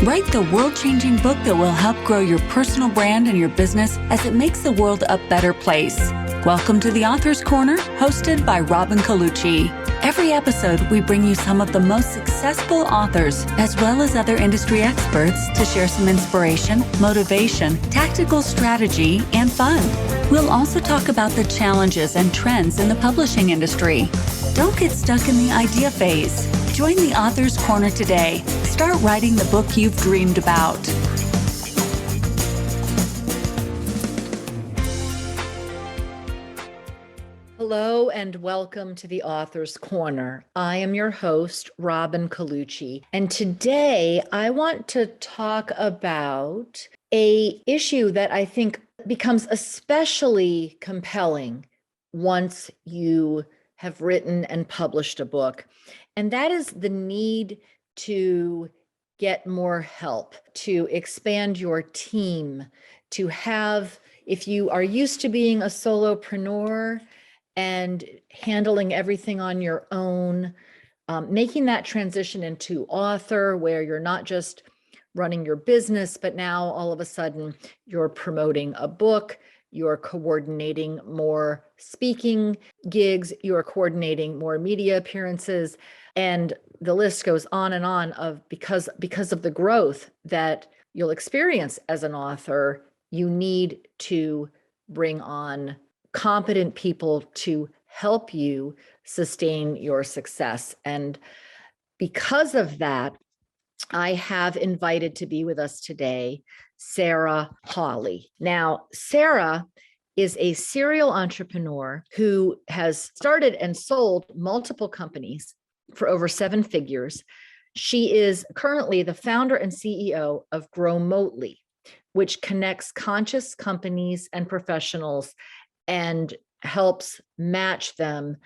Write the world-changing book that will help grow your personal brand and your business as it makes the world a better place. Welcome to the Author's Corner, hosted by Robin Colucci. Every episode, we bring you some of the most successful authors, as well as other industry experts, to share some inspiration, motivation, tactical strategy, and fun. We'll also talk about the challenges and trends in the publishing industry. Don't get stuck in the idea phase. Join the Author's Corner today. Start writing the book you've dreamed about. Hello and welcome to the Author's Corner. I am your host, Robin Colucci, and today I want to talk about an issue that I think becomes especially compelling once you have written and published a book, and that is the need to get more help, to expand your team, to have, if you are used to being a solopreneur and handling everything on your own, making that transition into author where you're not just running your business, but now all of a sudden you're promoting a book, you're coordinating more speaking gigs, you're coordinating more media appearances, and the list goes on and on of because of the growth that you'll experience as an author, you need to bring on competent people to help you sustain your success. And because of that, I have invited to be with us today, Sarah Hawley. Now, Sarah is a serial entrepreneur who has started and sold multiple companies for over 7 figures. She is currently the founder and CEO of Grow-Motely, which connects conscious companies and professionals and helps match them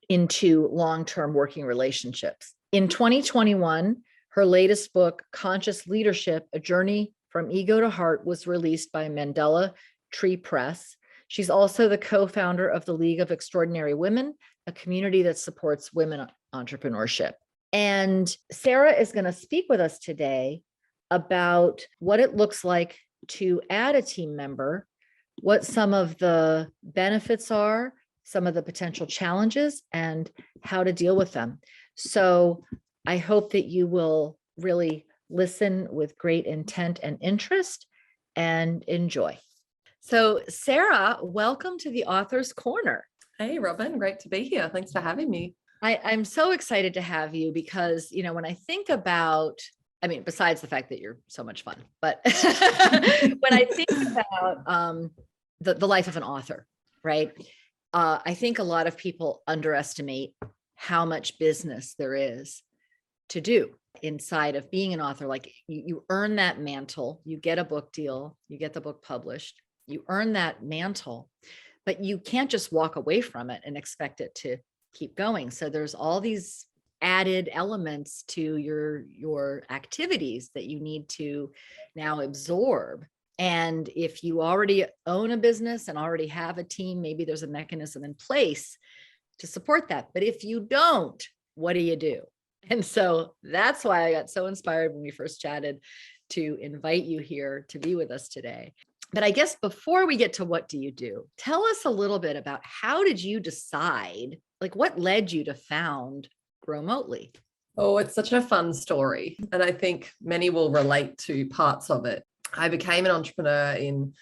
into long-term working relationships. In 2021, her latest book, Conscious Leadership, A Journey from Ego to Heart, was released by Mandela Tree Press. She's also the co-founder of the League of Extraordinary Women, a community that supports women entrepreneurship. And Sarah is going to speak with us today about what it looks like to add a team member, what some of the benefits are, some of the potential challenges, and how to deal with them. So I hope that you will really listen with great intent and interest and enjoy. So Sarah, welcome to the Author's Corner. Hey, Robin, great to be here. Thanks for having me. I'm so excited to have you because, when I think about, besides the fact that you're so much fun, but when I think about the life of an author, right? I think a lot of people underestimate how much business there is to do inside of being an author. Like you earn that mantle, you get a book deal, you get the book published, you earn that mantle, but you can't just walk away from it and expect it to keep going. So there's all these added elements to your activities that you need to now absorb. And if you already own a business and already have a team, maybe there's a mechanism in place to support that. But if you don't, what do you do? And so that's why I got so inspired when we first chatted to invite you here to be with us today. But I guess before we get to what do you do, tell us a little bit about how did you decide, like what led you to found Grow-Motely? Oh, it's such a fun story. And I think many will relate to parts of it. I became an entrepreneur in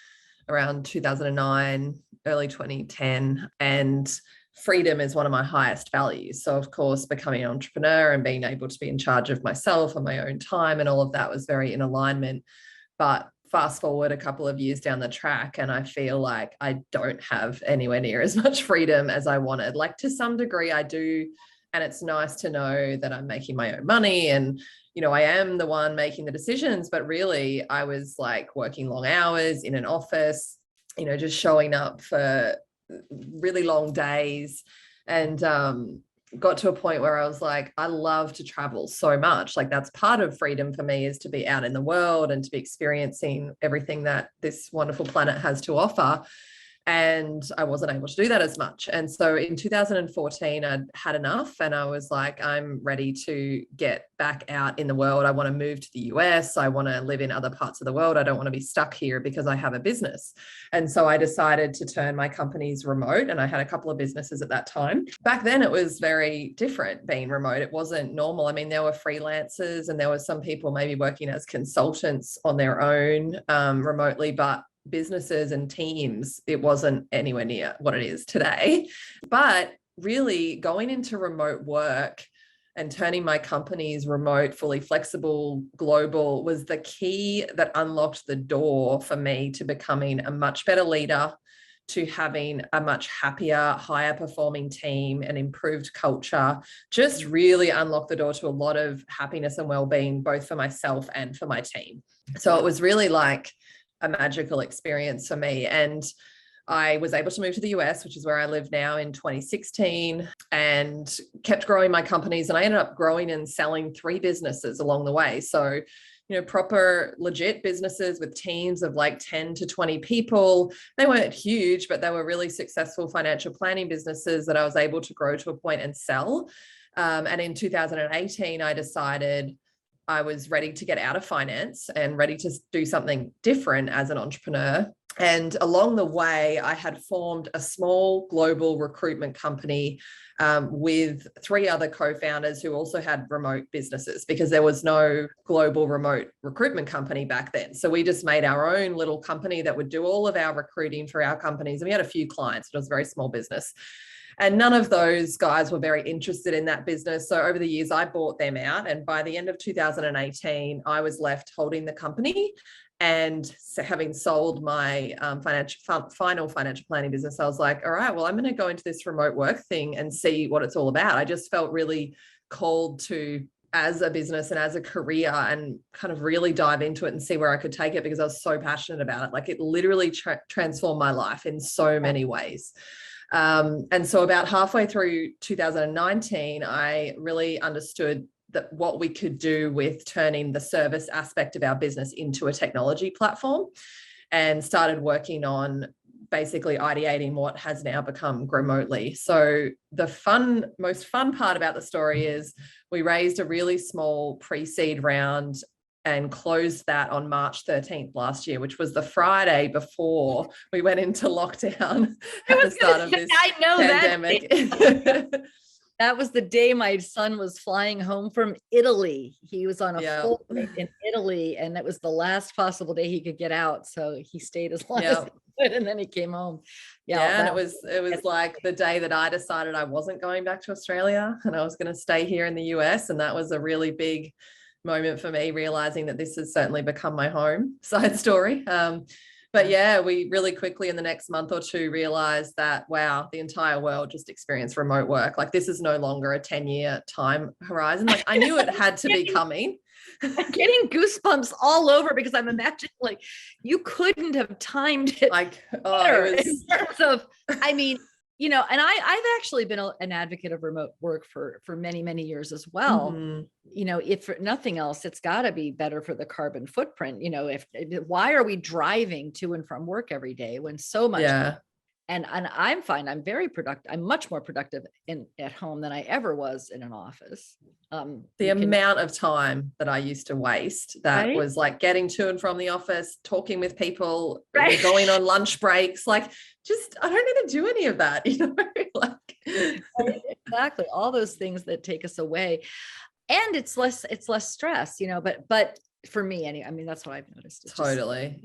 around 2009, early 2010, and freedom is one of my highest values. So of course, becoming an entrepreneur and being able to be in charge of myself and my own time and all of that was very in alignment. But fast forward a couple of years down the track, and I feel like I don't have anywhere near as much freedom as I wanted. Like to some degree I do, and it's nice to know that I'm making my own money and, I am the one making the decisions, but really I was like working long hours in an office, just showing up for really long days, and got to a point where I was like, I love to travel so much. Like that's part of freedom for me, is to be out in the world and to be experiencing everything that this wonderful planet has to offer. And I wasn't able to do that as much. And so in 2014, I'd had enough, and I was like, I'm ready to get back out in the world. I want to move to the US. I want to live in other parts of the world. I don't want to be stuck here because I have a business. And so I decided to turn my companies remote, and I had a couple of businesses at that time. Back then, it was very different being remote. It wasn't normal. I mean, there were freelancers and there were some people maybe working as consultants on their own remotely, but businesses and teams, it wasn't anywhere near what it is today. But really going into remote work and turning my companies remote, fully flexible, global was the key that unlocked the door for me to becoming a much better leader, to having a much happier, higher performing team, and improved culture. Just really unlocked the door to a lot of happiness and well-being, both for myself and for my team. So it was really like a magical experience for me. And I was able to move to the US, which is where I live now, in 2016, and kept growing my companies. And I ended up growing and selling 3 businesses along the way. So, proper legit businesses with teams of like 10 to 20 people. They weren't huge, but they were really successful financial planning businesses that I was able to grow to a point and sell. And in 2018, I decided I was ready to get out of finance and ready to do something different as an entrepreneur. And along the way, I had formed a small global recruitment company with 3 other co-founders who also had remote businesses, because there was no global remote recruitment company back then. So we just made our own little company that would do all of our recruiting for our companies. And we had a few clients, but it was a very small business. And none of those guys were very interested in that business. So over the years, I bought them out. And by the end of 2018, I was left holding the company. And so having sold my final financial planning business, I was like, all right, well, I'm going to go into this remote work thing and see what it's all about. I just felt really called to, as a business and as a career, and kind of really dive into it and see where I could take it, because I was so passionate about it. Like, it literally transformed my life in so many ways. And so about halfway through 2019, I really understood that what we could do with turning the service aspect of our business into a technology platform, and started working on basically ideating what has now become Grow-Motely. So the most fun part about the story is we raised a really small pre-seed round and closed that on March 13th last year, which was the Friday before we went into lockdown at the start of this pandemic. That was the day my son was flying home from Italy. He was on a full flight in Italy, and it was the last possible day he could get out. So he stayed as long as he could, and then he came home. And it was like the day that I decided I wasn't going back to Australia and I was going to stay here in the US. And that was a really big moment for me, realizing that this has certainly become my home. Side story. But yeah, we really quickly in the next month or two realized that, wow, the entire world just experienced remote work. Like, this is no longer a 10-year time horizon. Like, I knew it had to be coming. I'm getting goosebumps all over, because I'm imagining, like, you couldn't have timed it like better in terms of, I mean, and I've actually been an advocate of remote work for many, many years as well. Mm-hmm. If for nothing else, it's got to be better for the carbon footprint. Why are we driving to and from work every day when so much? And I'm fine. I'm very productive. I'm much more productive at home than I ever was in an office. The amount of time that I used to waste that was like getting to and from the office, talking with people, going on lunch breaks, like, just, I don't need to do any of that, Exactly. All those things that take us away, and it's less stress, but for me, anyway, I mean, that's what I've noticed. It's totally.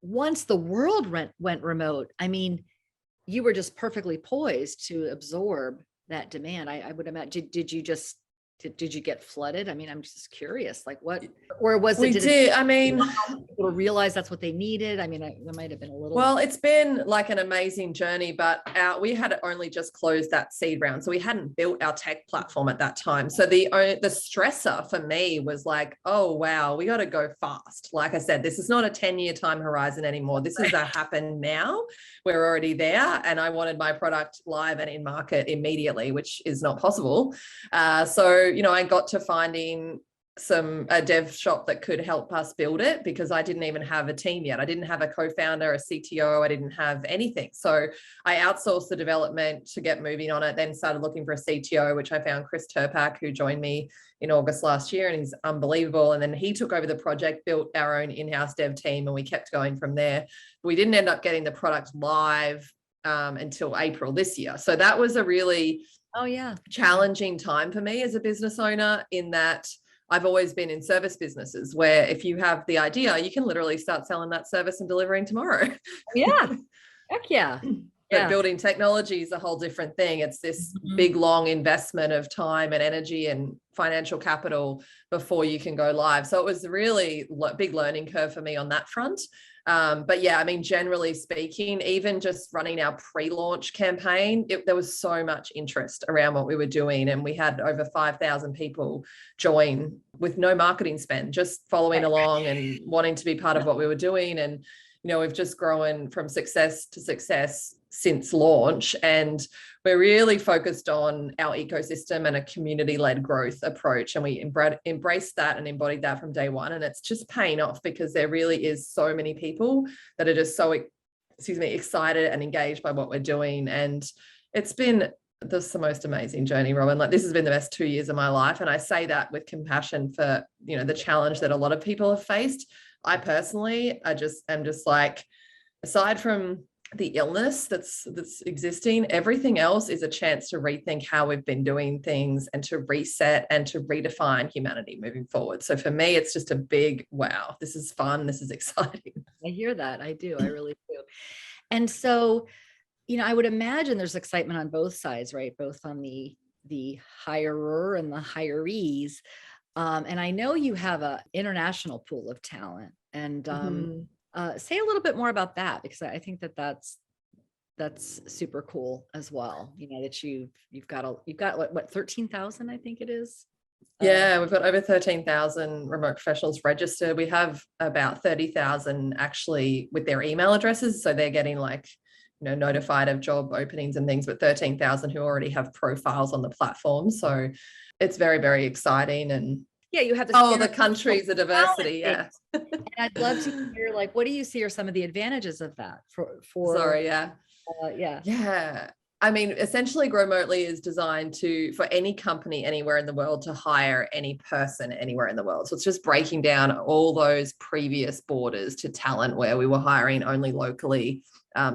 Once the world went remote, I mean, you were just perfectly poised to absorb that demand. I would imagine. Did you get flooded? I mean, I'm just curious, like, what, or was it? We did. I mean, people realize that's what they needed. I mean, there might have been a little. Well, it's been like an amazing journey, but we had only just closed that seed round, so we hadn't built our tech platform at that time. So the stressor for me was like, oh wow, we got to go fast. Like I said, this is not a 10-year time horizon anymore. This is a happen now. We're already there, and I wanted my product live and in market immediately, which is not possible. So I got to finding a dev shop that could help us build it, because I didn't even have a team yet. I didn't have a co-founder, a CTO. I didn't have anything. So I outsourced the development to get moving on it, then started looking for a CTO, which I found Chris Turpak, who joined me in August last year, and he's unbelievable. And then he took over the project, built our own in-house dev team, and we kept going from there. We didn't end up getting the product live until April this year. So that was a really challenging time for me as a business owner, in that I've always been in service businesses where if you have the idea, you can literally start selling that service and delivering tomorrow. Yeah. Heck yeah. But building technology is a whole different thing. It's this big, long investment of time and energy and financial capital before you can go live. So it was a really big learning curve for me on that front. But yeah, I mean, generally speaking, even just running our pre-launch campaign, there was so much interest around what we were doing. And we had over 5,000 people join with no marketing spend, just following along and wanting to be part of what we were doing. And, you know, we've just grown from success to success since launch. And we're really focused on our ecosystem and a community-led growth approach. And we embraced that and embodied that from day one. And it's just paying off, because there really is so many people that are just so, excited and engaged by what we're doing. And it's been the most amazing journey, Robin. Like, this has been the best 2 years of my life. And I say that with compassion for, you know, the challenge that a lot of people have faced. I personally, am just like, aside from the illness that's existing, everything else is a chance to rethink how we've been doing things and to reset and to redefine humanity moving forward. So for me, it's just a big, wow, this is fun. This is exciting. I hear that. I do. I really do. And so, you know, I would imagine there's excitement on both sides, right? Both on the hirer and the hirees. And I know you have an international pool of talent, and say a little bit more about that, because I think that's super cool as well. You know, that you've got what 13,000, I think it is. Yeah, we've got over 13,000 remote professionals registered. We have about 30,000 actually with their email addresses, so they're getting notified of job openings and things, but 13,000 who already have profiles on the platform. So it's very, very exciting. And you have the countries, the diversity. Yeah. And I'd love to hear, what do you see are some of the advantages of that for Sorry. Yeah. Yeah. I mean, essentially Grow-Motely is designed for any company anywhere in the world to hire any person anywhere in the world. So it's just breaking down all those previous borders to talent where we were hiring only locally.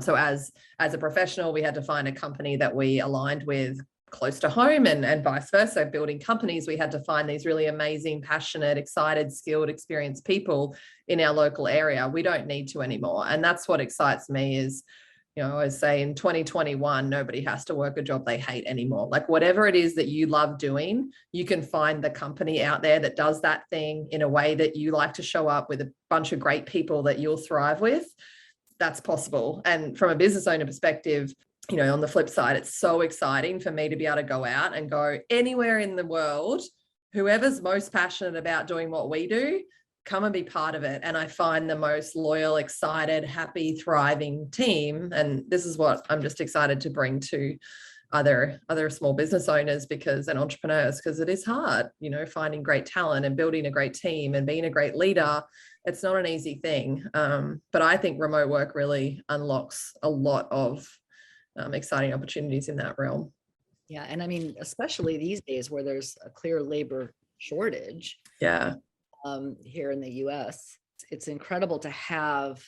So as a professional, we had to find a company that we aligned with close to home, and vice versa. Building companies, we had to find these really amazing, passionate, excited, skilled, experienced people in our local area. We don't need to anymore. And that's what excites me is, I always say in 2021, nobody has to work a job they hate anymore. Like, whatever it is that you love doing, you can find the company out there that does that thing in a way that you like to show up with a bunch of great people that you'll thrive with. That's possible. And from a business owner perspective, on the flip side, it's so exciting for me to be able to go out and go anywhere in the world, whoever's most passionate about doing what we do, come and be part of it. And I find the most loyal, excited, happy, thriving team. And this is what I'm just excited to bring to other small business owners and entrepreneurs, because it is hard, finding great talent and building a great team and being a great leader. It's not an easy thing. But I think remote work really unlocks a lot of exciting opportunities in that realm. Yeah. And I mean, especially these days where there's a clear labor shortage. Yeah. Here in the US, it's incredible to have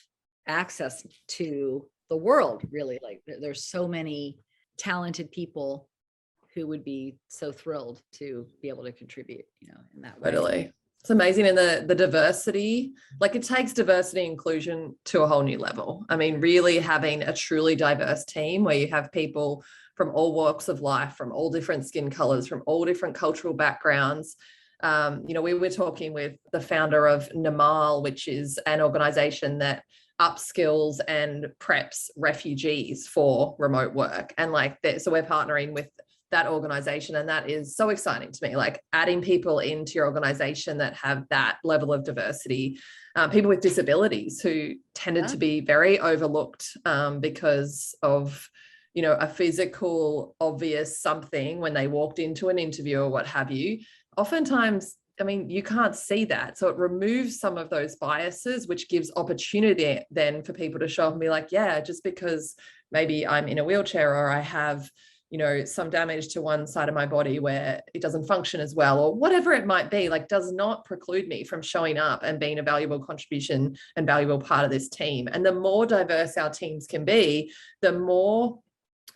access to the world, really. Like, there's so many talented people who would be so thrilled to be able to contribute, in that way. Totally. It's amazing. And the diversity, it takes diversity and inclusion to a whole new level. I mean, really having a truly diverse team where you have people from all walks of life, from all different skin colors, from all different cultural backgrounds. We were talking with the founder of Namal, which is an organization that upskills and preps refugees for remote work. And so we're partnering with that organization, and that is so exciting to me, adding people into your organization that have that level of diversity, people with disabilities who tended to be very overlooked because of a physical obvious something when they walked into an interview or what have you. Oftentimes I mean, you can't see that. So it removes some of those biases, which gives opportunity then for people to show up and be like, yeah, just because maybe I'm in a wheelchair or I have, you know, some damage to one side of my body where it doesn't function as well, or whatever it might be, like, does not preclude me from showing up and being a valuable contribution and valuable part of this team. And the more diverse our teams can be, the more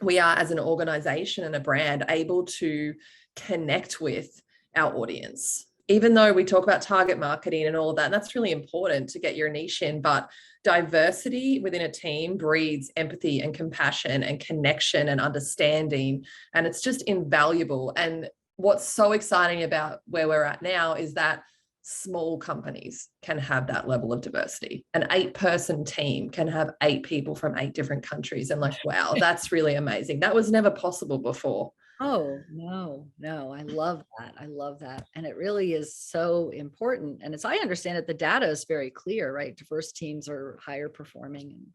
we are as an organization and a brand able to connect with our audience. Even though we talk about target marketing and all of that, and that's really important to get your niche in, but diversity within a team breeds empathy and compassion and connection and understanding, and it's just invaluable. And what's so exciting about where we're at now is that small companies can have that level of diversity. An 8-person team can have 8 people from 8 different countries, and like, wow, that's really amazing. That was never possible before. Oh, no. I love that. I love that. And it really is so important. And as I understand it, the data is very clear, right? Diverse teams are higher performing and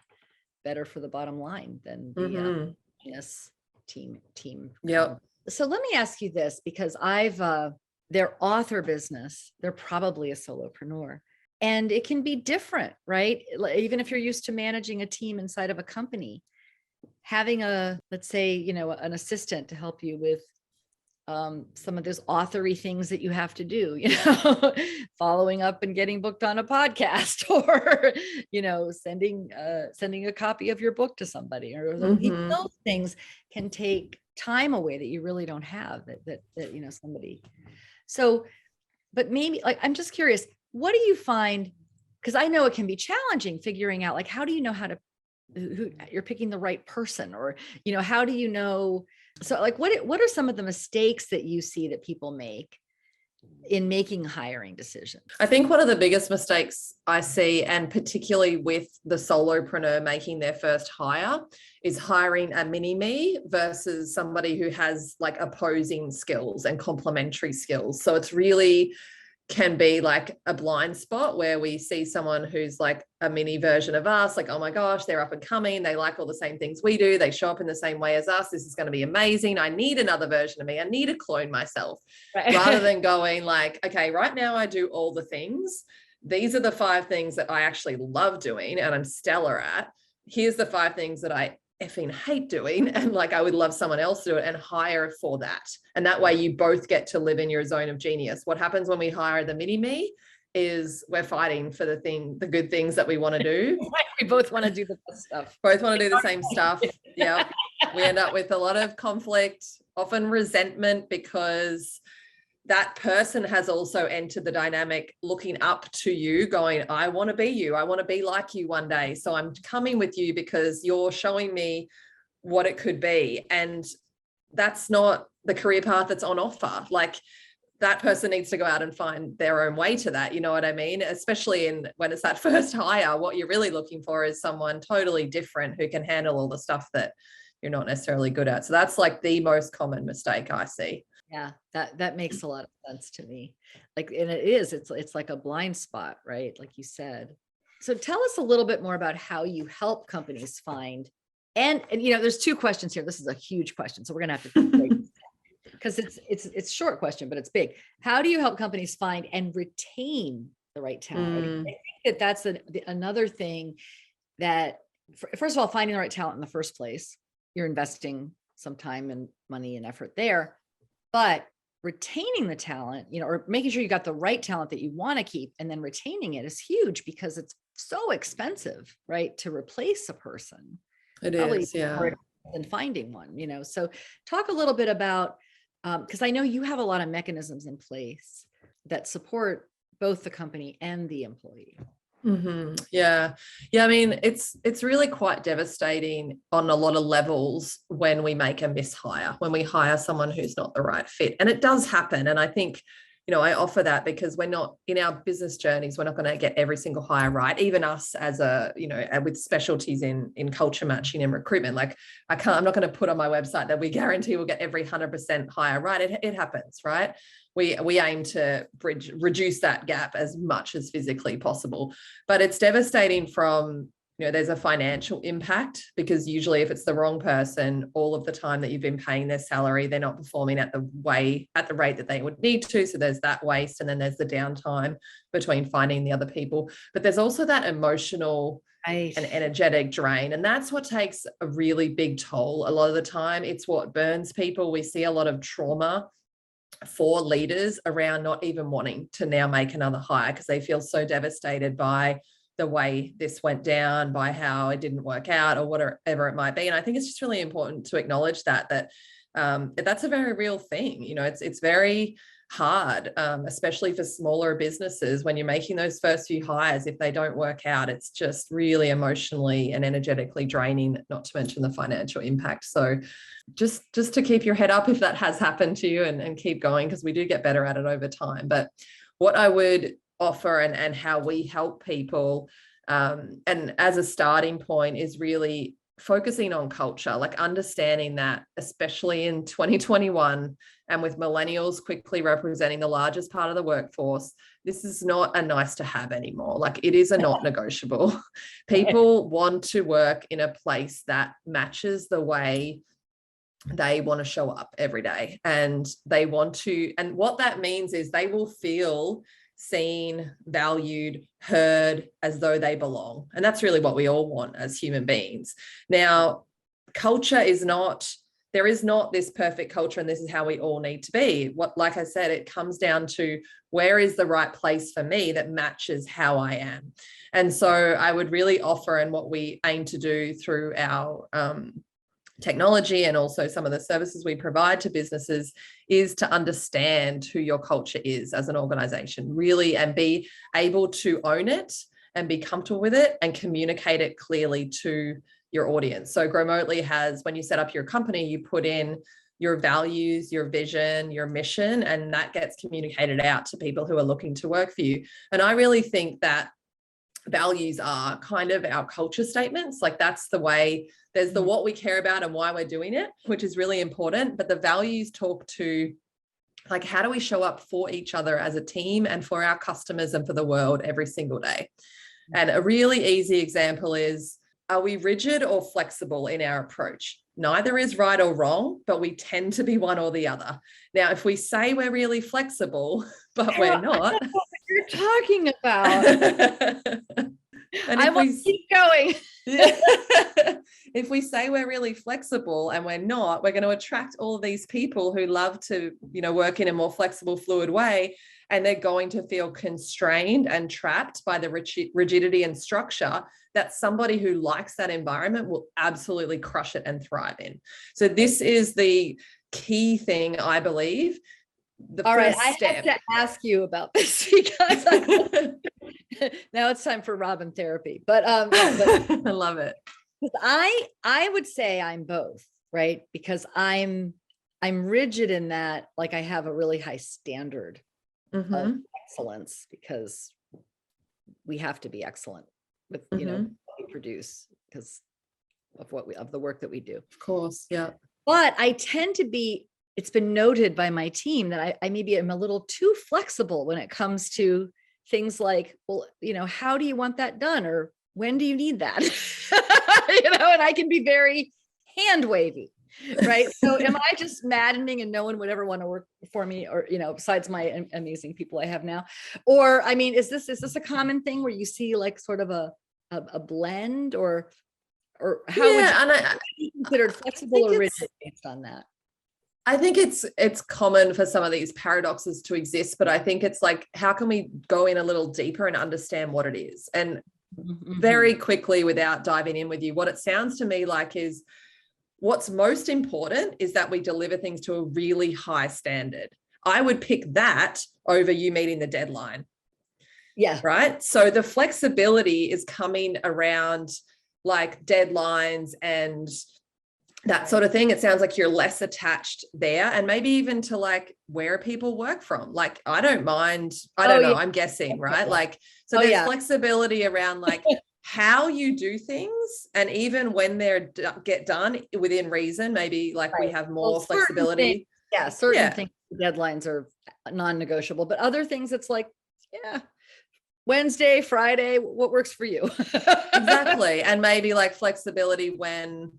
better for the bottom line than the yes team. Yep. So let me ask you this, because their author business, they're probably a solopreneur. And it can be different, right? Even if you're used to managing a team inside of a company, having let's say, you know, an assistant to help you with some of those authory things that you have to do, you know, following up and getting booked on a podcast, or, you know, sending a copy of your book to somebody, or those things can take time away that you really don't have that you know, somebody. So, but maybe, like, I'm just curious, what do you find? Because I know it can be challenging figuring out, like, how do you know who you're picking the right person, or, you know, how do you know? So, like, what are some of the mistakes that you see that people make in making hiring decisions? I think one of the biggest mistakes I see, and particularly with the solopreneur making their first hire, is hiring a mini-me versus somebody who has like opposing skills and complementary skills. So it's really can be like a blind spot where we see someone who's like a mini version of us, like, oh my gosh, they're up and coming, they like all the same things we do, they show up in the same way as us, this is going to be amazing, I need another version of me, I need to clone myself. Right. Rather than going like, okay, right now I do all the things, these are the 5 things that I actually love doing and I'm stellar at, here's the 5 things that I effing hate doing, and like I would love someone else to do it, and hire for that. And that way you both get to live in your zone of genius. What happens when we hire the mini-me is we're fighting for the good things that we want to do. We both want to do the best stuff. Both want to do the same stuff. Yeah. We end up with a lot of conflict, often resentment, because that person has also entered the dynamic looking up to you, going, I want to be you. I want to be like you one day. So I'm coming with you because you're showing me what it could be. And that's not the career path that's on offer. Like, that person needs to go out and find their own way to that. You know what I mean? Especially when it's that first hire, what you're really looking for is someone totally different who can handle all the stuff that you're not necessarily good at. So that's like the most common mistake I see. Yeah, that makes a lot of sense to me. Like, and it's like a blind spot, right? Like you said. So tell us a little bit more about how you help companies find, and you know, there's 2 questions here. This is a huge question, so we're gonna have to because it's a short question, but it's big. How do you help companies find and retain the right talent? I think that's another thing that, first of all, finding the right talent in the first place, you're investing some time and money and effort there. But retaining the talent, you know, or making sure you got the right talent that you want to keep, and then retaining it is huge, because it's so expensive, right, to replace a person. It is, yeah. Than finding one, you know. So talk a little bit about, because I know you have a lot of mechanisms in place that support both the company and the employee. Yeah. I mean, it's really quite devastating on a lot of levels when we make a mishire, when we hire someone who's not the right fit. And it does happen. And I think, you know, I offer that because we're not, in our business journeys, we're not going to get every single hire right. Even us as a, you know, with specialties in culture matching and recruitment, like I'm not going to put on my website that we guarantee we'll get every 100% hire right. It happens, right? We aim to reduce that gap as much as physically possible, but it's devastating from there's a financial impact, because usually if it's the wrong person, all of the time that you've been paying their salary, they're not performing at the rate that they would need to. So there's that waste. And then there's the downtime between finding the other people. But there's also that emotional and energetic drain. And that's what takes a really big toll. A lot of the time, it's what burns people. We see a lot of trauma for leaders around not even wanting to now make another hire, because they feel so devastated by the way this went down, by how it didn't work out, or whatever it might be. And I think it's just really important to acknowledge that that's a very real thing. It's very hard, especially for smaller businesses, when you're making those first few hires. If they don't work out, it's just really emotionally and energetically draining, not to mention the financial impact. So just to keep your head up if that has happened to you, and keep going, because we do get better at it over time. But what I would offer and how we help people, and as a starting point, is really focusing on culture, like understanding that, especially in 2021, and with millennials quickly representing the largest part of the workforce, this is not a nice to have anymore. Like, it is a not negotiable. People want to work in a place that matches the way they want to show up every day, and what that means is they will feel seen, valued, heard, as though they belong. And that's really what we all want as human beings. Now, culture there is not this perfect culture, and this is how we all need to be. Like I said, it comes down to, where is the right place for me that matches how I am? And so I would really offer, and what we aim to do through our technology and also some of the services we provide to businesses, is to understand who your culture is as an organization, really, and be able to own it and be comfortable with it and communicate it clearly to your audience. So Grow-Motely has, when you set up your company, you put in your values, your vision, your mission, and that gets communicated out to people who are looking to work for you. And I really think that values are kind of our culture statements. Like, that's the way. There's the what we care about and why we're doing it, which is really important. But the values talk to, like, how do we show up for each other as a team and for our customers and for the world every single day? And a really easy example is, are we rigid or flexible in our approach? Neither is right or wrong, but we tend to be one or the other. Now, if we say we're really flexible, but we're not. I don't know what you're talking about. And I will keep going. If we say we're really flexible and we're not, we're going to attract all of these people who love to, work in a more flexible, fluid way. And they're going to feel constrained and trapped by the rigidity and structure that somebody who likes that environment will absolutely crush it and thrive in. So this is the key thing, I believe. All right, I have to ask you about this, because now it's time for Robin therapy. But I love it. I would say I'm both, right? Because I'm rigid in that, like, I have a really high standard of excellence, because we have to be excellent with what we produce, because of the work that we do. Of course, yeah. But I tend to be. It's been noted by my team that I maybe am a little too flexible when it comes to things like, well, how do you want that done? Or when do you need that? And I can be very hand wavy, right? So am I just maddening and no one would ever want to work for me, or, besides my amazing people I have now? Or, I mean, is this a common thing where you see, like, sort of a blend, or how would you be considered flexible or rigid based on that? I think it's common for some of these paradoxes to exist, but I think it's like, how can we go in a little deeper and understand what it is? And very quickly, without diving in with you, what it sounds to me like is, what's most important is that we deliver things to a really high standard. I would pick that over you meeting the deadline. Yeah. Right. So the flexibility is coming around, like, deadlines and that sort of thing. It sounds like you're less attached there, and maybe even to, like, where people work from. Like, I don't mind. I don't know. Yeah. I'm guessing, right? Like, so there's flexibility around, like, how you do things, and even when they're get done within reason, maybe, like, we have more flexibility. Certain things, deadlines are non-negotiable, but other things, it's like, Wednesday, Friday, what works for you? Exactly. And maybe like flexibility when,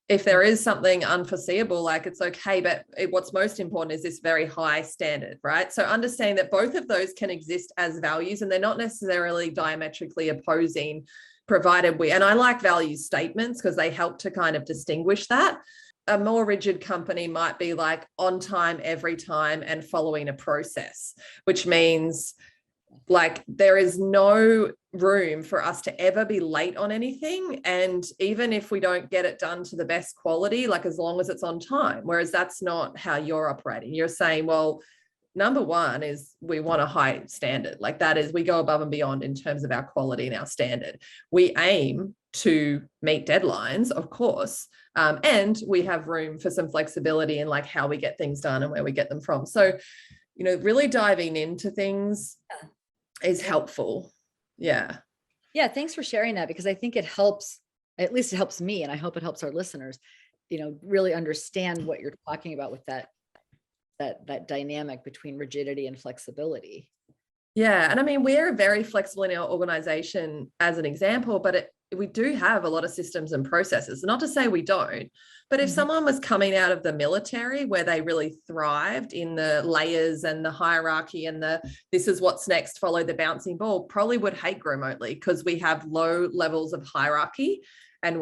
if there is something unforeseeable, like it's okay, but what's most important is this very high standard, right? So understanding that both of those can exist as values and they're not necessarily diametrically opposing, provided and I like value statements because they help to kind of distinguish that. A more rigid company might be like on time, every time, and following a process, which means like there is no room for us to ever be late on anything. And even if we don't get it done to the best quality, like as long as it's on time, whereas that's not how you're operating. You're saying, well, number one is we want a high standard. Like that is, we go above and beyond in terms of our quality and our standard. We aim to meet deadlines, of course. And we have room for some flexibility in like how we get things done and where we get them from. So, really diving into things is helpful. Yeah. Yeah. Thanks for sharing that, because I think it helps, at least it helps me, and I hope it helps our listeners, really understand what you're talking about with that dynamic between rigidity and flexibility. Yeah. And I mean, we're very flexible in our organization as an example, but we do have a lot of systems and processes. Not to say we don't, but if someone was coming out of the military where they really thrived in the layers and the hierarchy and this is what's next, follow the bouncing ball, probably would hate Grow-Motely, because we have low levels of hierarchy, and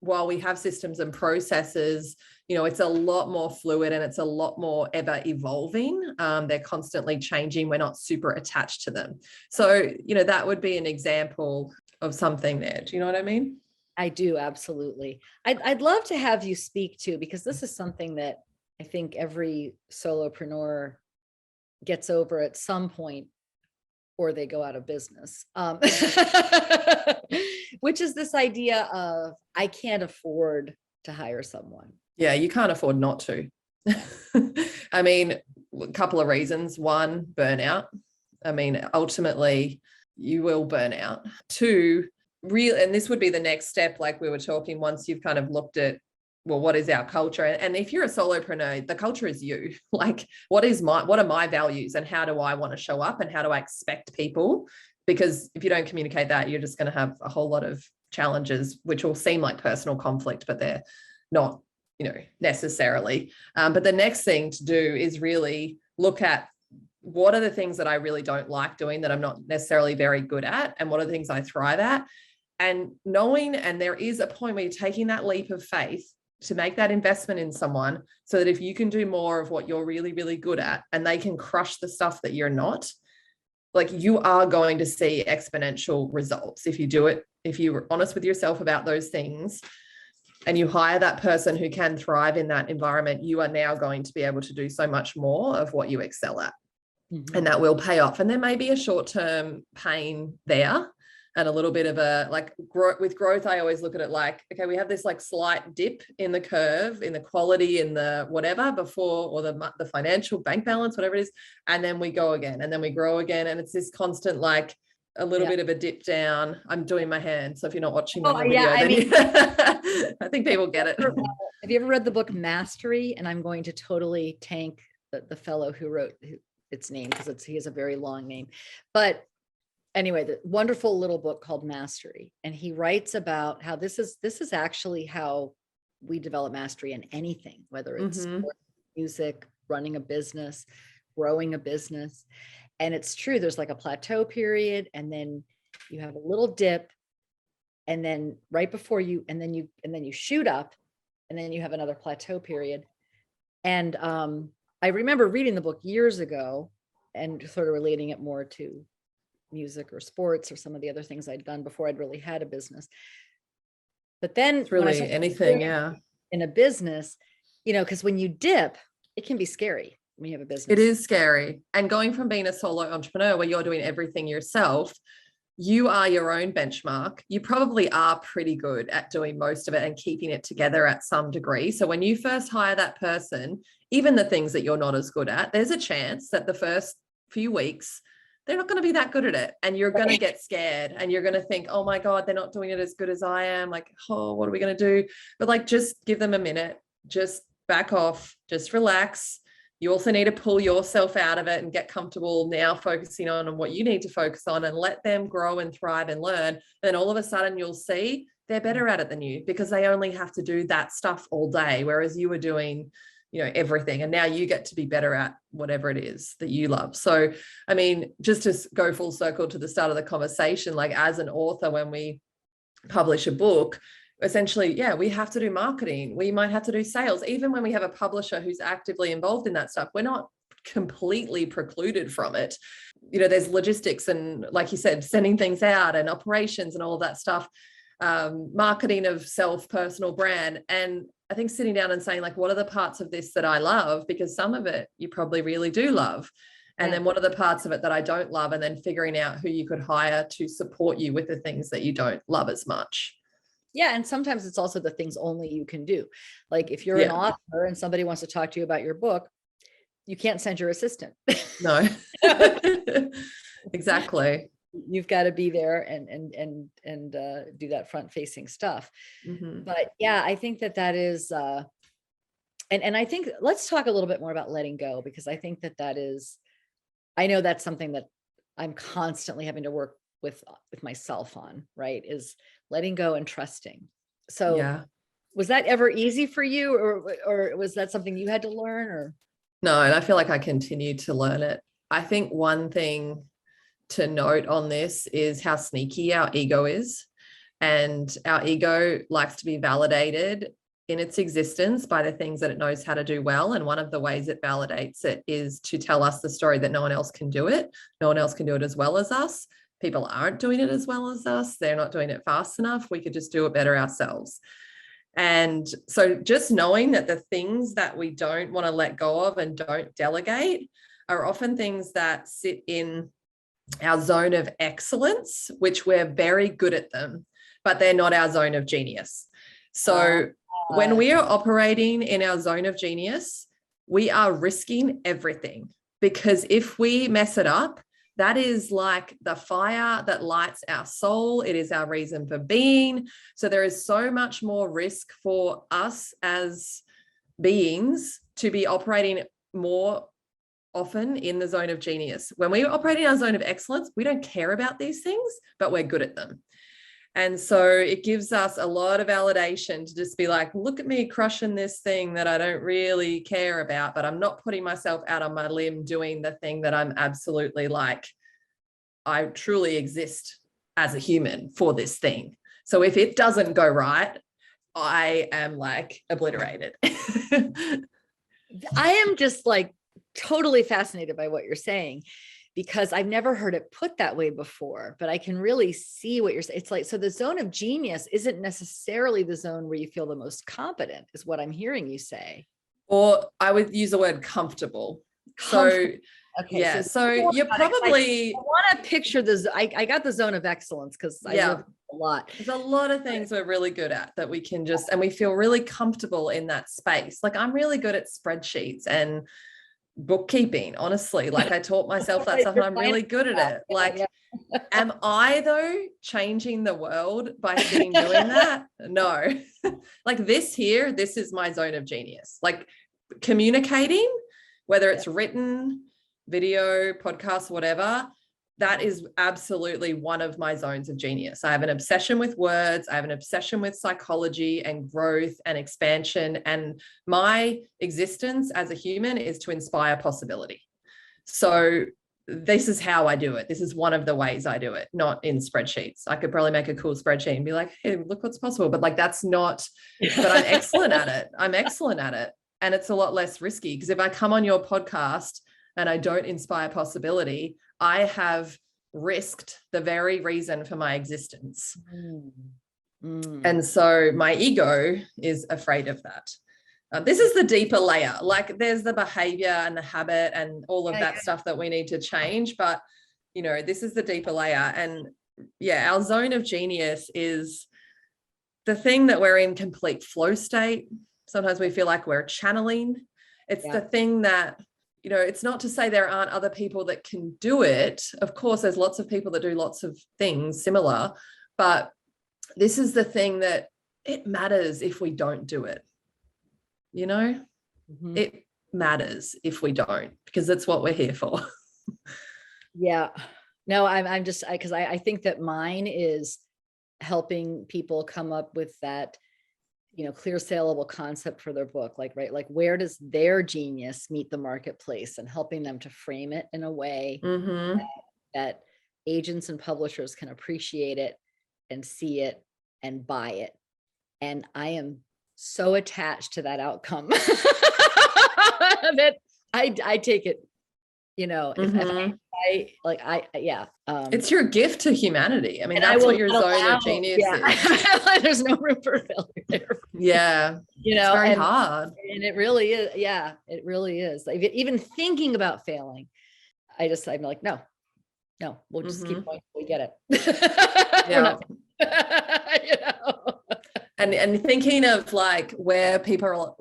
while we have systems and processes, it's a lot more fluid and it's a lot more ever evolving. They're constantly changing. We're not super attached to them. So, that would be an example of something there. Do you know what I mean? I do. Absolutely. I'd love to have you speak to, because this is something that I think every solopreneur gets over at some point, or they go out of business, which is this idea of, I can't afford to hire someone. Yeah, you can't afford not to. I mean, a couple of reasons. One, burnout. I mean, ultimately, you will burn out. Two, and this would be the next step, like we were talking, once you've kind of looked at, well, what is our culture? And if you're a solopreneur, the culture is you. Like, what are my values, and how do I want to show up, and how do I expect people? Because if you don't communicate that, you're just going to have a whole lot of challenges, which will seem like personal conflict, but they're not, necessarily. But the next thing to do is really look at, what are the things that I really don't like doing, that I'm not necessarily very good at, and what are the things I thrive at? And knowing, and there is a point where you're taking that leap of faith to make that investment in someone, so that if you can do more of what you're really, really good at, and they can crush the stuff that you're not, like, you are going to see exponential results if you do it. If you're honest with yourself about those things, and you hire that person who can thrive in that environment, you are now going to be able to do so much more of what you excel at. And that will pay off. And there may be a short-term pain there, and a little bit of a, like, with growth, I always look at it like, okay, we have this like slight dip in the curve, in the quality, in the whatever before, or the financial bank balance, whatever it is. And then we go again, and then we grow again. And it's this constant, like, a little bit of a dip down. I'm doing my hand, so if you're not watching the video, I think people get it. Have you ever read the book Mastery? And I'm going to totally tank the fellow who wrote its name, because he has a very long name. But anyway, the wonderful little book called Mastery. And he writes about how this is actually how we develop mastery in anything, whether it's sport, music, running a business, growing a business. And it's true, there's like a plateau period, and then you have a little dip, and then right before you, and then you shoot up, and then you have another plateau period. And I remember reading the book years ago and sort of relating it more to music or sports or some of the other things I'd done before I'd really had a business. But then it's really anything, in a business, because when you dip, it can be scary when you have a business. It is scary. And going from being a solo entrepreneur where you're doing everything yourself, you are your own benchmark. You probably are pretty good at doing most of it and keeping it together at some degree. So when you first hire that person, even the things that you're not as good at, there's a chance that the first few weeks, they're not going to be that good at it. And you're going to get scared, and you're going to think, oh my God, they're not doing it as good as I am. Like, oh, what are we going to do? But like, just give them a minute, just back off, just relax. you also need to pull yourself out of it and get comfortable now focusing on what you need to focus on and let them grow and thrive and learn. Then all of a sudden you'll see they're better at it than you because they only have to do that stuff all day, whereas you were doing, everything. And now you get to be better at whatever it is that you love. So, I mean, just to go full circle to the start of the conversation, like as an author, when we publish a book, essentially, we have to do marketing. We might have to do sales. Even when we have a publisher who's actively involved in that stuff, we're not completely precluded from it. There's logistics and, like you said, sending things out and operations and all of that stuff, marketing of self, personal brand. And I think sitting down and saying, like, what are the parts of this that I love? Because some of it you probably really do love. And then what are the parts of it that I don't love? And then figuring out who you could hire to support you with the things that you don't love as much. Yeah. And sometimes it's also the things only you can do. Like if you're an author and somebody wants to talk to you about your book, you can't send your assistant. No, exactly. You've got to be there and do that front facing stuff. Mm-hmm. But yeah, I think that is, and I think let's talk a little bit more about letting go, because I think that is, I know that's something that I'm constantly having to work with myself on, right? Is letting go and trusting. So was that ever easy for you, or was that something you had to learn? Or no, and I feel like I continue to learn it. I think one thing to note on this is how sneaky our ego is. And our ego likes to be validated in its existence by the things that it knows how to do well. And one of the ways it validates it is to tell us the story that no one else can do it. No one else can do it as well as us. People aren't doing it as well as us. They're not doing it fast enough. We could just do it better ourselves. And so just knowing that the things that we don't want to let go of and don't delegate are often things that sit in our zone of excellence, which we're very good at them, but they're not our zone of genius. So when we are operating in our zone of genius, we are risking everything, because if we mess it up, that is like the fire that lights our soul. It is our reason for being. So there is so much more risk for us as beings to be operating more often in the zone of genius. When we operate in our zone of excellence, we don't care about these things, but we're good at them. And so it gives us a lot of validation to just be like, look at me crushing this thing that I don't really care about, but I'm not putting myself out on my limb doing the thing that I'm absolutely like, I truly exist as a human for this thing. So if it doesn't go right, I am like obliterated. I am just like totally fascinated by what you're saying, because I've never heard it put that way before, but I can really see what you're saying. It's like, so the zone of genius isn't necessarily the zone where you feel the most competent, is what I'm hearing you say. Or I would use the word comfortable. So okay, yeah, so you're probably, I want to picture this. I got the zone of excellence because I live a lot. There's a lot of things we're really good at that we can just, and we feel really comfortable in that space. Like I'm really good at spreadsheets and bookkeeping, honestly. Like I taught myself that stuff and I'm really good at it. Like, am I though changing the world by sitting doing that? No. Like this is my zone of genius. Like communicating, whether it's written, video, podcast, whatever, that is absolutely one of my zones of genius. I have an obsession with words. I have an obsession with psychology and growth and expansion. And my existence as a human is to inspire possibility. So this is how I do it. This is one of the ways I do it, not in spreadsheets. I could probably make a cool spreadsheet and be like, hey, look what's possible. But like, that's not, but I'm excellent at it. I'm excellent at it. And it's a lot less risky, because if I come on your podcast and I don't inspire possibility, I have risked the very reason for my existence. And so my ego is afraid of that. This is the deeper layer. Like there's the behavior and the habit and all of that stuff that we need to change. But, this is the deeper layer. And our zone of genius is the thing that we're in complete flow state. Sometimes we feel like we're channeling. It's the thing that, it's not to say there aren't other people that can do it. Of course, there's lots of people that do lots of things similar, but this is the thing that it matters if we don't do it. matters if we don't, because that's what we're here for. Yeah. No, I'm just, because I think that mine is helping people come up with that, clear saleable concept for their book. Like, right, like where does their genius meet the marketplace, and helping them to frame it in a way that agents and publishers can appreciate it and see it and buy it. And I am so attached to that outcome that I take it, if I like, yeah. It's your gift to humanity. I mean, and that's what your zone of genius is. There's no room for failure there. Yeah. It's very hard. And it really is. Yeah, it really is. Like, even thinking about failing, I'm like, no, we'll just keep going till we get it. Yeah. And thinking of like where people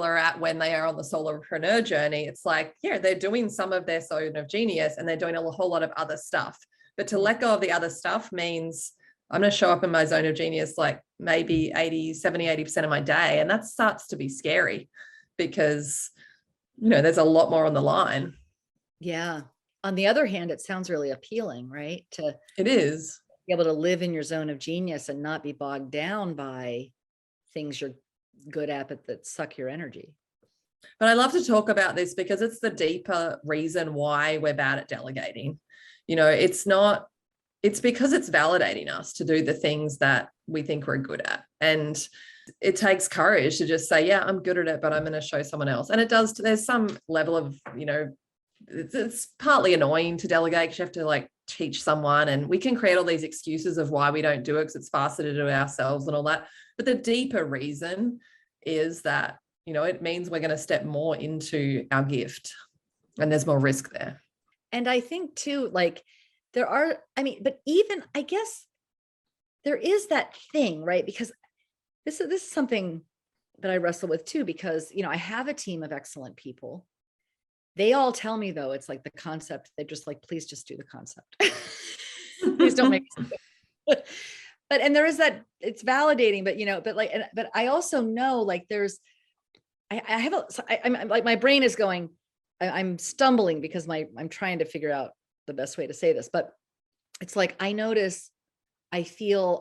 are at when they are on the solopreneur journey, it's like, yeah, they're doing some of their zone of genius and they're doing a whole lot of other stuff. But to let go of the other stuff means I'm going to show up in my zone of genius like maybe 80% of my day. And that starts to be scary because, there's a lot more on the line. Yeah. On the other hand, it sounds really appealing, right? It is. Be able to live in your zone of genius and not be bogged down by things you're good at that suck your energy. But I love to talk about this because it's the deeper reason why we're bad at delegating. It's because it's validating us to do the things that we think we're good at. And it takes courage to just say, yeah, I'm good at it, but I'm going to show someone else. And it does, there's some level of, it's partly annoying to delegate because you have to like teach someone, and we can create all these excuses of why we don't do it because it's faster to do it ourselves and all that. But the deeper reason is that, it means we're going to step more into our gift, and there's more risk there. And I think too, like but even, I guess there is that thing, right? Because this is something that I wrestle with too, because, I have a team of excellent people. They all tell me though, it's like the concept, they're just like, please just do the concept. Please don't make it. And there is that, it's validating, but I also know like I'm like, my brain is going, I'm stumbling because I'm trying to figure out the best way to say this, but it's like, I feel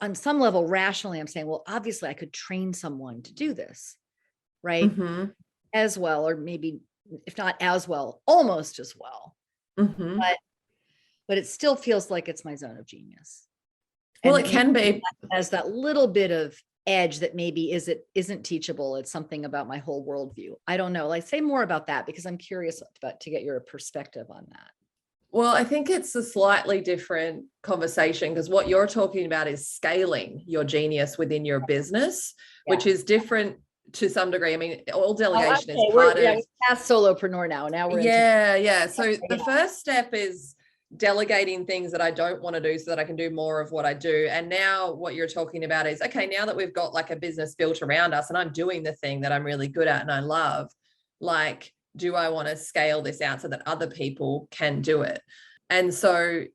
on some level rationally, I'm saying, well, obviously I could train someone to do this, right? As well, or maybe if not as well, almost as well. But it still feels like it's my zone of genius. Well, it can be. As that little bit of edge that maybe isn't teachable. It's something about my whole worldview. I don't know. Like, say more about that, because I'm curious to get your perspective on that. Well, I think it's a slightly different conversation, because what you're talking about is scaling your genius within your business, which is different to some degree. I mean, all delegation is part of. We're past solopreneur now. Now we're So the first step is delegating things that I don't want to do so that I can do more of what I do. And now what you're talking about is, okay, now that we've got like a business built around us and I'm doing the thing that I'm really good at and I love, like, do I want to scale this out so that other people can do it? And so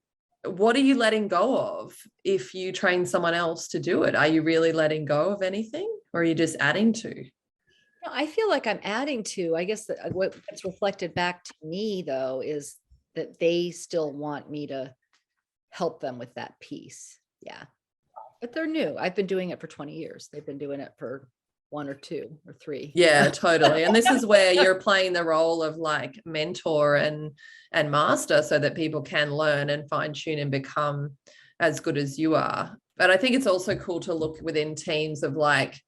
what are you letting go of if you train someone else to do it? Are you really letting go of anything, or are you just adding to? No, I feel like I'm adding to. I guess that what's reflected back to me, though, is that they still want me to help them with that piece. Yeah. But they're new. I've been doing it for 20 years. They've been doing it for 1 or 2 or 3. Yeah, totally. And this is where you're playing the role of like mentor and master, so that people can learn and fine tune and become as good as you are. But I think it's also cool to look within teams of like,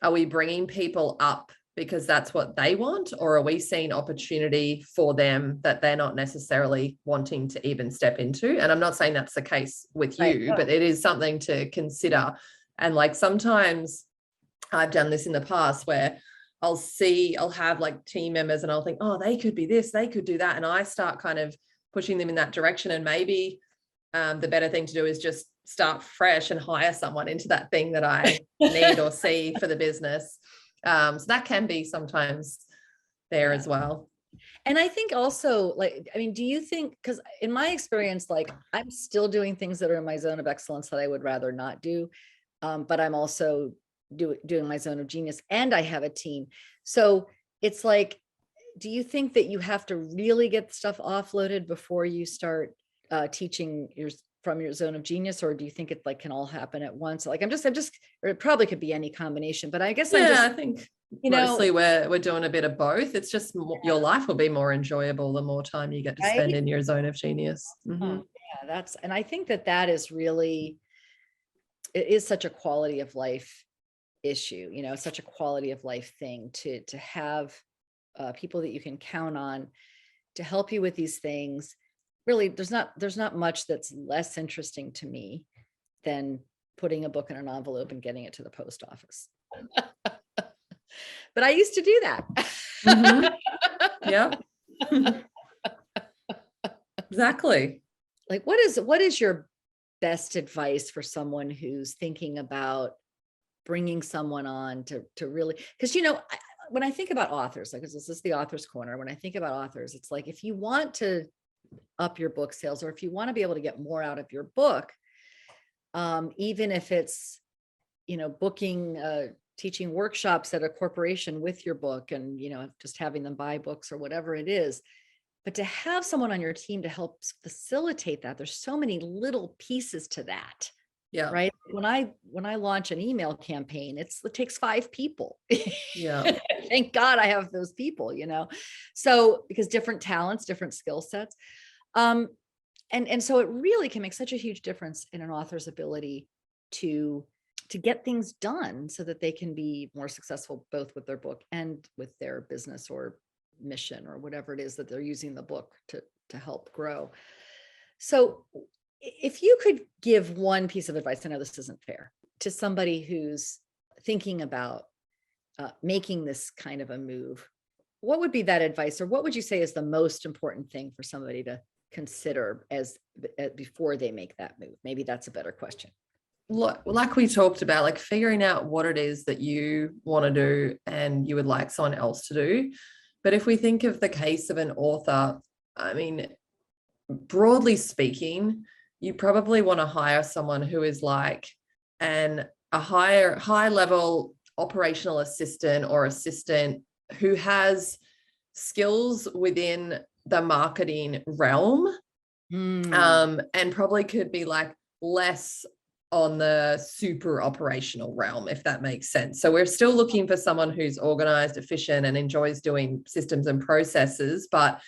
are we bringing people up because that's what they want, or are we seeing opportunity for them that they're not necessarily wanting to even step into? And I'm not saying that's the case with you, but it is something to consider. And like, sometimes I've done this in the past where I'll have like team members and I'll think, oh, they could be this, they could do that. And I start kind of pushing them in that direction. And maybe the better thing to do is just start fresh and hire someone into that thing that I need or see for the business. So that can be sometimes there as well. And I think also, like, I mean, do you think, because in my experience, like, I'm still doing things that are in my zone of excellence that I would rather not do. But I'm also doing my zone of genius, and I have a team. So it's like, do you think that you have to really get stuff offloaded before you start teaching from your zone of genius, or do you think it like can all happen at once? Like I'm just, or it probably could be any combination, but I guess I think mostly we're doing a bit of both. It's just your life will be more enjoyable the more time you get to spend in your zone of genius. Oh, yeah, and I think that is really, it is such a quality of life issue, such a quality of life thing to have people that you can count on to help you with these things. Really, there's not much that's less interesting to me than putting a book in an envelope and getting it to the post office. But I used to do that. Yeah. Exactly. Like, what is your best advice for someone who's thinking about bringing someone on to really, because when I think about authors, like this is the author's corner. When I think about authors, it's like, if you want to up your book sales, or if you want to be able to get more out of your book, even if it's, booking, teaching workshops at a corporation with your book and, just having them buy books or whatever it is, but to have someone on your team to help facilitate that, there's so many little pieces to that. Yeah. Right. When I launch an email campaign, it takes 5 people. Yeah. Thank God I have those people, so because different talents, different skill sets. And so it really can make such a huge difference in an author's ability to get things done so that they can be more successful, both with their book and with their business or mission or whatever it is that they're using the book to help grow. So if you could give one piece of advice, I know this isn't fair, to somebody who's thinking about making this kind of a move, what would be that advice, or what would you say is the most important thing for somebody to consider as before they make that move? Maybe that's a better question. Like we talked about, like figuring out what it is that you want to do and you would like someone else to do. But if we think of the case of an author, I mean, broadly speaking, you probably want to hire someone who is like a high level operational assistant or assistant who has skills within the marketing realm, and probably could be like less on the super operational realm, if that makes sense. So we're still looking for someone who's organized, efficient, and enjoys doing systems and processes, but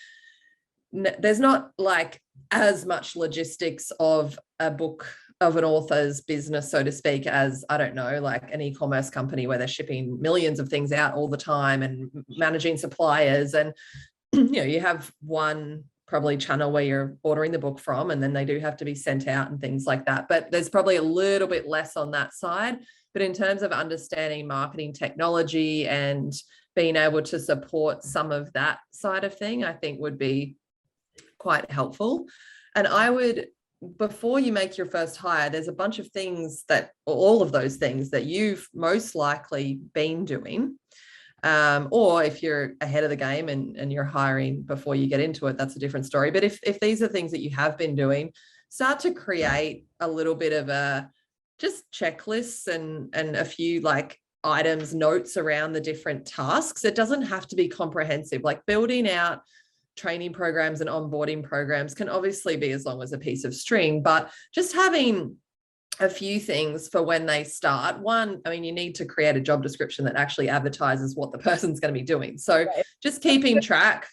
there's not like as much logistics of a book, of an author's business, so to speak, as, I don't know, like an e-commerce company where they're shipping millions of things out all the time and managing suppliers. And, you have one probably channel where you're ordering the book from, and then they do have to be sent out and things like that. But there's probably a little bit less on that side. But in terms of understanding marketing technology and being able to support some of that side of thing, I think would be quite helpful. And I would, before you make your first hire, there's a bunch of things all of those things that you've most likely been doing. Or if you're ahead of the game and you're hiring before you get into it, that's a different story. But if these are things that you have been doing, start to create a little bit of a just checklists and a few like items, notes around the different tasks. It doesn't have to be comprehensive. Like building out training programs and onboarding programs can obviously be as long as a piece of string, but just having a few things for when they start. One, I mean, you need to create a job description that actually advertises what the person's going to be doing. So just keeping track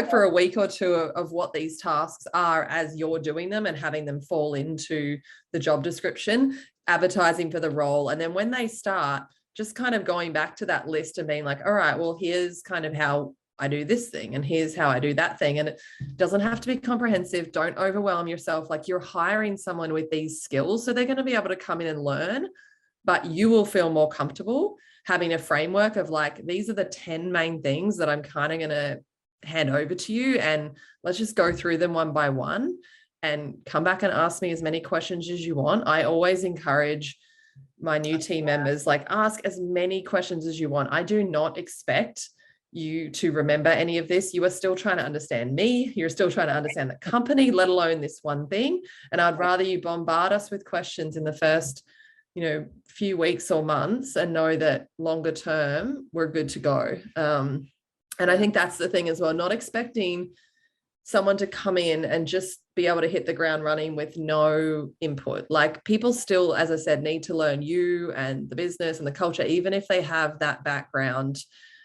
for a week or two of what these tasks are as you're doing them and having them fall into the job description, advertising for the role. And then when they start, just kind of going back to that list and being like, all right, well, here's kind of how I do this thing and here's how I do that thing. And it doesn't have to be comprehensive. Don't overwhelm yourself. Like, you're hiring someone with these skills, so they're going to be able to come in and learn, but you will feel more comfortable having a framework of like, these are the 10 main things that I'm kind of going to hand over to you, and let's just go through them one by one and come back and ask me as many questions as you want. I always encourage my new team members, like, ask as many questions as you want. I do not expect you to remember any of this. You are still trying to understand me. You're still trying to understand the company, let alone this one thing. And I'd rather you bombard us with questions in the first few weeks or months and know that longer term we're good to go. And I think that's the thing as well, not expecting someone to come in and just be able to hit the ground running with no input. Like, people still, as I said, need to learn you and the business and the culture, even if they have that background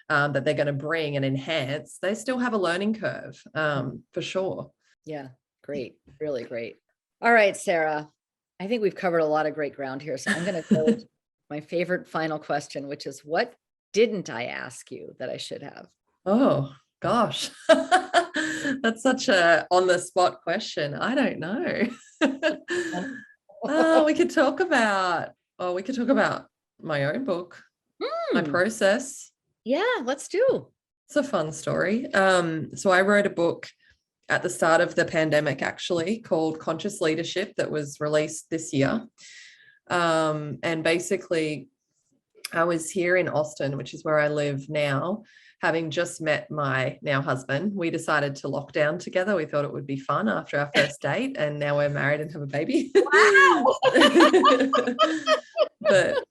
that they're going to bring and enhance, they still have a learning curve, for sure. Yeah, great. Really great. All right, Sarah, I think we've covered a lot of great ground here. So I'm going to go with my favorite final question, which is, what didn't I ask you that I should have? Oh, gosh. That's such a on the spot question. I don't know. we could talk about my own book, my process. Yeah, let's do. It's a fun story. So I wrote a book at the start of the pandemic, actually, called Conscious Leadership, that was released this year. And basically, I was here in Austin, which is where I live now, having just met my now husband. We decided to lock down together. We thought it would be fun after our first date, and now we're married and have a baby. Wow. But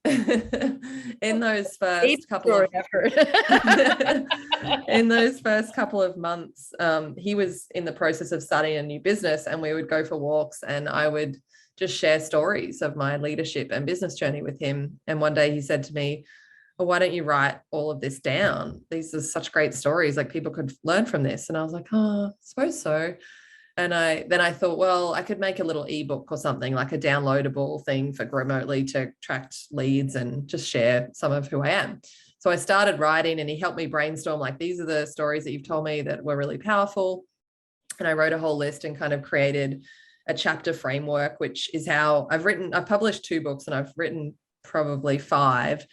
in those first couple of months, he was in the process of starting a new business, and we would go for walks and I would just share stories of my leadership and business journey with him. And one day he said to me, well, why don't you write all of this down? These are such great stories, like people could learn from this. And I was like, oh, I suppose so. And then I thought, well, I could make a little ebook or something, like a downloadable thing for Grow-Motely to attract leads and just share some of who I am. So I started writing, and he helped me brainstorm, like, these are the stories that you've told me that were really powerful. And I wrote a whole list and kind of created a chapter framework, which is how I've published 2 books, and I've written probably 5,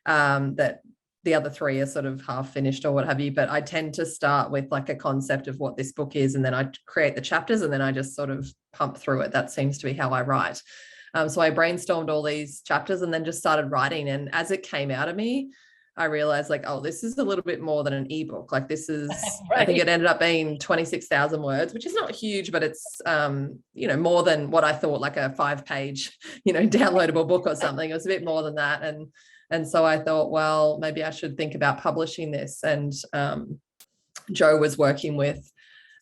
that the other 3 are sort of half finished or what have you. But I tend to start with like a concept of what this book is, and then I create the chapters, and then I just sort of pump through it. That seems to be how I write. So I brainstormed all these chapters and then just started writing. And as it came out of me, I realized, like, oh, this is a little bit more than an ebook. Like, this is, right. I think it ended up being 26,000 words, which is not huge, but it's, more than what I thought, like a 5-page, downloadable book or something. It was a bit more than that. And so I thought, well, maybe I should think about publishing this. And Joe was working with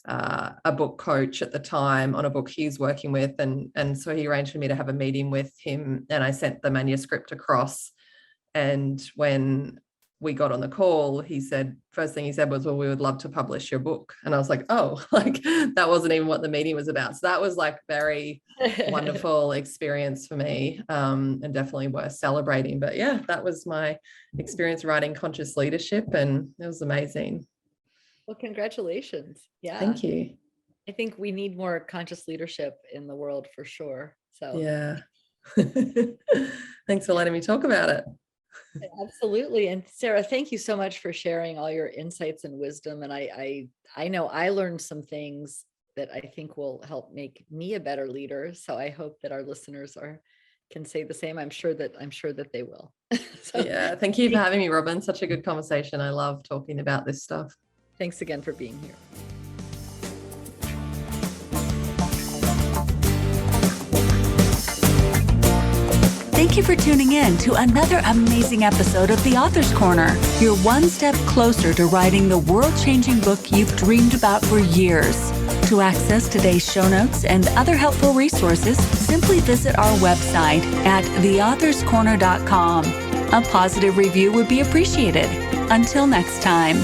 a book coach at the time on a book he's working with. And so he arranged for me to have a meeting with him, and I sent the manuscript across. And when we got on the call, first thing he said was, well, we would love to publish your book. And I was like, oh, like, that wasn't even what the meeting was about. So that was like very wonderful experience for me, and definitely worth celebrating. But yeah, that was my experience writing Conscious Leadership, and it was amazing. Well, congratulations. Yeah. Thank you. I think we need more conscious leadership in the world for sure. So yeah. Thanks for letting me talk about it. Absolutely. And Sarah, thank you so much for sharing all your insights and wisdom. And I know I learned some things that I think will help make me a better leader. So I hope that our listeners can say the same. I'm sure that they will. So, yeah. Thank you for having me, Robin. Such a good conversation. I love talking about this stuff. Thanks again for being here. Thank you for tuning in to another amazing episode of The Author's Corner. You're one step closer to writing the world-changing book you've dreamed about for years. To access today's show notes and other helpful resources, simply visit our website at theauthorscorner.com. A positive review would be appreciated. Until next time.